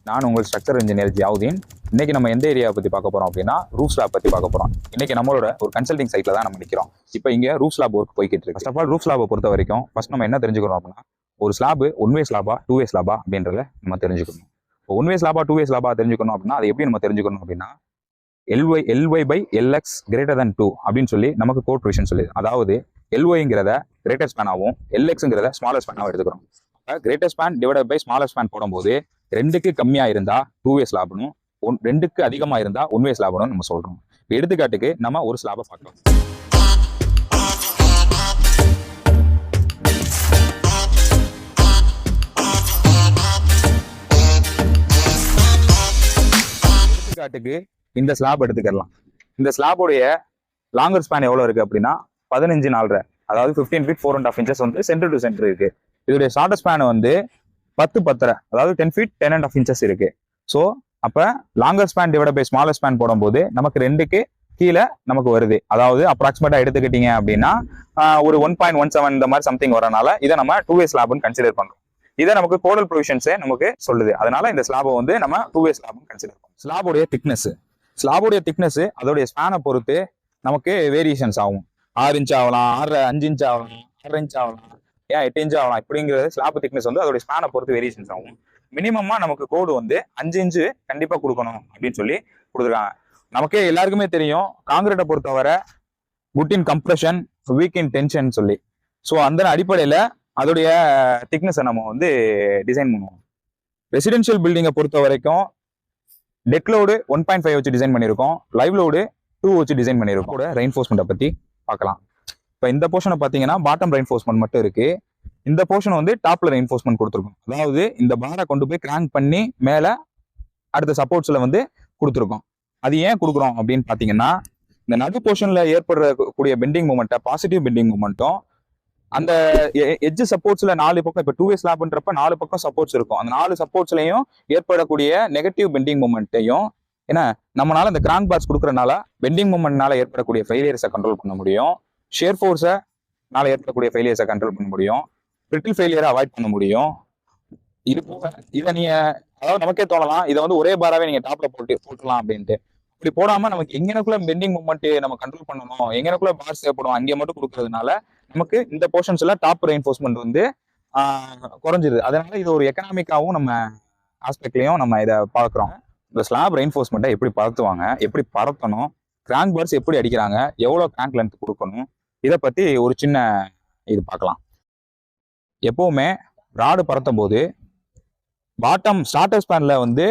நான் உங்கள் structure engineer Ziauddin. இன்னைக்கு நம்ம எந்த ஏரியா பற்றி பார்க்க போகிறோம் அப்படின்னா ரூஃப் ஸ்லாப் பற்றி பார்க்க போகிறோம். இன்னைக்கு நம்மளோட ஒரு கன்சல்டிங் சைட்டில் தான் நம்ம நிற்கிறோம். இப்போ இங்கே ரூஃப் ஸ்லாப் ஒர்க் போய்கிட்டு இருக்கு. ஃபர்ஸ்ட் ஆஃப் ஆல் ரூஃப் ஸ்லாபை பொறுத்த வரைக்கும் ஃபர்ஸ்ட் நம்ம என்ன தெரிஞ்சுக்கிறோம் அப்படின்னா ஒரு ஸ்லாப் ஒன் வே ஸ்லாபா டூ வே ஸ்லாபா அப்படின்றத நம்ம தெரிஞ்சுக்கணும். இப்போ ஒன் வே ஸ்லாபா டூ வே ஸ்லாபா தெரிஞ்சுக்கணும் அப்படின்னா அது எப்படி நம்ம தெரிஞ்சுக்கணும் அப்படின்னா LY by LX greater than 2 அப்படின்னு சொல்லி நமக்கு கோட் ப்ரொவிஷன் சொல்லுது. அதாவது எல்ஒய்ங்கிறத கிரேட்டர் ஸ்பேனாகவும் எல்எக்ஸ்ங்கிறத ஸ்மாலர் ஸ்பேனாகவும் எடுத்துக்கிறோம். Greater span divided by smaller span போடும்போது 2க்கு கம்மியா இருந்தா டூ வே ஸ்லாப்னும் 2க்கு அதிகமா இருந்தா ஒன் வே ஸ்லாப்னு நம்ம சொல்றோம். எடுத்துக்காட்டுக்கு நம்ம ஒரு ஸ்லாபை பார்க்கலாம். எடுத்துக்காட்டுக்கு இந்த ஸ்லாப் எடுத்துக்கலாம். இந்த ஸ்லாபோடைய லாங்கர் ஸ்பேன் எவ்வளவு இருக்கு அப்படின்னா 15.4, அதாவது 15 feet 4.5 inches வந்து சென்டர் டு சென்டர் இருக்கு. இதோடைய ஷார்ட்டர் ஸ்பேன் வந்து 10.5, அதாவது 10 feet 10.5 inches இருக்கு. ஸோ அப்ப longer span divide by smaller span போடும்போது நமக்கு 2க்கு கீழே நமக்கு வருது. அதாவது அப்ராக்சிமேட்டா எடுத்துக்கிட்டீங்க அப்படின்னா ஒரு 1.17 இந்த மாதிரி சம்திங் வரனால இதை நம்ம டூ வே ஸ்லாப்னு கன்சிடர் பண்றோம். இதை நமக்கு கோடல் ப்ரொவிஷன்ஸே நமக்கு சொல்லுது. அதனால இந்த ஸ்லாபை வந்து நம்ம டூ வே ஸ்லாப்னு கன்சிடர் பண்ணுறோம். ஸ்லாபோடைய திக்னஸ் அதோடைய ஸ்பேனை பொறுத்து நமக்கு வேரியேஷன்ஸ் ஆகும். 6 inch ஆகலாம், 5 inch ஆகலாம், 6 inch ஆகலாம், 8 inch ஆகலாம். இப்படிங்கிறது ஸ்லாப் திக்னஸ் வந்து அதோடைய ஸ்பேனை பொறுத்து வேரியேஷன்ஸ் ஆகும். மினிமமா நமக்கு கோடு வந்து 5 inch கண்டிப்பா கொடுக்கணும் அப்படின்னு சொல்லி கொடுத்துருக்காங்க. நமக்கே எல்லாருக்குமே தெரியும் காங்கிரீட்டை பொறுத்தவரை good in compression, week in tension சொல்லி. ஸோ அந்த அடிப்படையில அதோடைய திக்னஸை நம்ம வந்து டிசைன் பண்ணுவோம். ரெசிடென்ஷியல் பில்டிங்கை பொறுத்த வரைக்கும் டெக் லோடு 1.5 வச்சு டிசைன் பண்ணியிருக்கோம், லைவ் லோடு 2 வச்சு டிசைன் பண்ணியிருக்கோம். கூட ரெயின்ஃபோர்ஸ்மெண்ட்டை பற்றி பார்க்கலாம். இப்போ இந்த போர்ஷனை பார்த்தீங்கன்னா பாட்டம் ரெயின்ஃபோர்ஸ்மெண்ட் மட்டும் இருக்கு. இந்த போர்ஷன் வந்து டாப்ல ரெயின்ஃபோர்ஸ்மெண்ட் கொடுத்துருக்கோம். அதாவது இந்த பாரை கொண்டு போய் கிராங்க் பண்ணி மேலே அடுத்த சப்போர்ட்ஸ்ல வந்து கொடுத்துருக்கோம். அது ஏன் கொடுக்குறோம் அப்படின்னு பார்த்தீங்கன்னா இந்த நடு போர்ஷன்ல ஏற்படக்கூடிய பெண்டிங் மூமெண்ட்டை, பாசிட்டிவ் பெண்டிங் மூமெண்ட்டும் அந்த எட்ஜ் சப்போர்ட்ஸ்ல 4 பக்கம், இப்போ டூ வே ஸ்லாப்ன்றப்ப 4 பக்கம் சப்போர்ட்ஸ் இருக்கும். அந்த 4 சப்போர்ட்ஸ்லையும் ஏற்படக்கூடிய நெகட்டிவ் பெண்டிங் மூமெண்ட்டையும் ஏன்னா நம்மளால இந்த கிராங்க் பார்ஸ் கொடுக்கறதுனால பெண்டிங் மூமெண்ட்னால ஏற்படக்கூடிய ஃபெயிலியர்ஸை கண்ட்ரோல் பண்ண முடியும், ஷேர் ஃபோர்ஸனால ஏற்படக்கூடிய ஃபெயிலியர்ஸை கண்ட்ரோல் பண்ண முடியும், பிரிட்டில் ஃபெயிலியரை அவாய்ட் பண்ண முடியும். இது போக இதை நீங்க அதாவது நமக்கே தோணலாம் இதை வந்து ஒரே பாராவே நீங்க டாப்ல போட்டுலாம் அப்படின்ட்டு. இப்படி போடாம நமக்கு எங்கனக்குள்ள பெண்டிங் மூமெண்ட் நம்ம கண்ட்ரோல் பண்ணணும், எங்கனக்குள்ள பார்ஸ் தேவைப்படும் அங்கே மட்டும் கொடுக்கறதுனால நமக்கு இந்த போர்ஷன்ஸ்ல டாப் ரெயின்ஃபோர்ஸ்மெண்ட் வந்து குறைஞ்சிருது. அதனால இது ஒரு எக்கனாமிக்காவும் நம்ம ஆஸ்பெக்ட்லயும் நம்ம இதை பார்க்குறோம். இந்த ஸ்லாப் ரெயின்ஃபோர்ஸ்மெண்ட்டை எப்படி பறத்துவாங்க, எப்படி பறத்தணும், கிராங்க் பார்ஸ் எப்படி அடிக்கிறாங்க, எவ்வளோ கிராங்க் லென்த் கொடுக்கணும், இதை பத்தி ஒரு சின்ன இது பார்க்கலாம். எப்பவுமே ராடு பறத்தும் போது பாட்டம் ஸ்டார்டர் ஸ்பேன்ல வந்து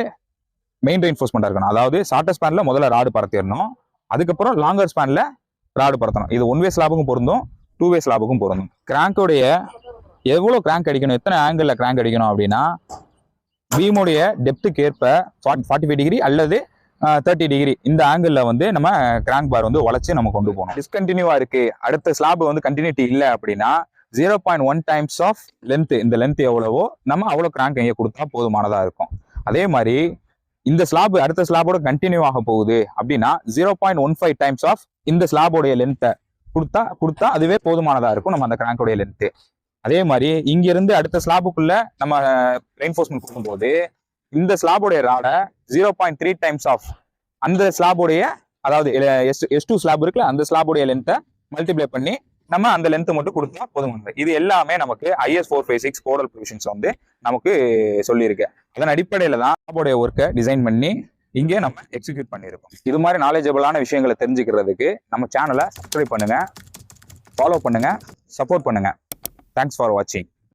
மெயின் ரெயின்ஃபோர்ஸ்மெண்டா இருக்கணும். அதாவது ஸ்டார்டர் ஸ்பேன்ல முதல்ல ராடு பறத்திடணும், அதுக்கப்புறம் லாங்கர் ஸ்பேன்ல ராடு பறத்தணும். இது ஒன் வே ஸ்லாபுக்கும் பொருந்தும், டூ வே ஸ்லாபுக்கும் பொருந்தும். கிராங்கோடைய எவ்வளோ கிராங்க் அடிக்கணும், எத்தனை ஆங்கிள் கிராங்க் அடிக்கணும் அப்படின்னா பீமுடைய டெப்த்துக்கு ஏற்ப 45 டிகிரி அல்லது 30 டிகிரி இந்த ஆங்கிள் வந்து நம்ம கிராங்க் பார் வந்து உழைச்சு நம்ம கொண்டு போகணும். டிஸ்கண்டினியூவா இருக்கு, அடுத்த ஸ்லாப் வந்து கண்டினியூட்டி இல்லை அப்படின்னா 0.1 டைம்ஸ் ஆஃப் லென்த், இந்த லென்த் எவ்வளவோ நம்ம அவ்வளோ கிராங்க் இங்கே கொடுத்தா போதுமானதா இருக்கும். அதே மாதிரி இந்த ஸ்லாப் அடுத்த ஸ்லாபோட கண்டினியூ ஆக போகுது அப்படின்னா 0.15 டைம்ஸ் ஆஃப் இந்த ஸ்லாபோடைய லென்த்தை கொடுத்தா அதுவே போதுமானதா இருக்கும் நம்ம அந்த கிராங்கோடைய லென்த்து. அதே மாதிரி இங்க இருந்து அடுத்த ஸ்லாபுக்குள்ள நம்ம ரெயின்ஃபோர்ஸ்மெண்ட் கொடுக்கும்போது இந்த ஸ்லாபோடைய ராடை 0.3 டைம்ஸ் ஆஃப் அந்த ஸ்லாபோடைய, அதாவது S2 ஸ்லாப் இருக்குல்ல அந்த ஸ்லாபோடைய லென்த்தை மல்டிப்ளை பண்ணி நம்ம அந்த லென்த் மட்டும் கொடுத்தா போதுமானது. இது எல்லாமே நமக்கு IS 456 கோடல் ப்ரொவிஷன்ஸ் வந்து நமக்கு சொல்லியிருக்கு. அதன் அடிப்படையில தான் ஸ்லாபோடைய ஒர்க்கை டிசைன் பண்ணி இங்கே நம்ம எக்ஸிக்யூட் பண்ணியிருக்கோம். இது மாதிரி நாலேஜபிளான விஷயங்களை தெரிஞ்சுக்கிறதுக்கு நம்ம சேனலை சப்ஸ்கிரைப் பண்ணுங்க, ஃபாலோ பண்ணுங்க, சப்போர்ட் பண்ணுங்க. Thanks for watching.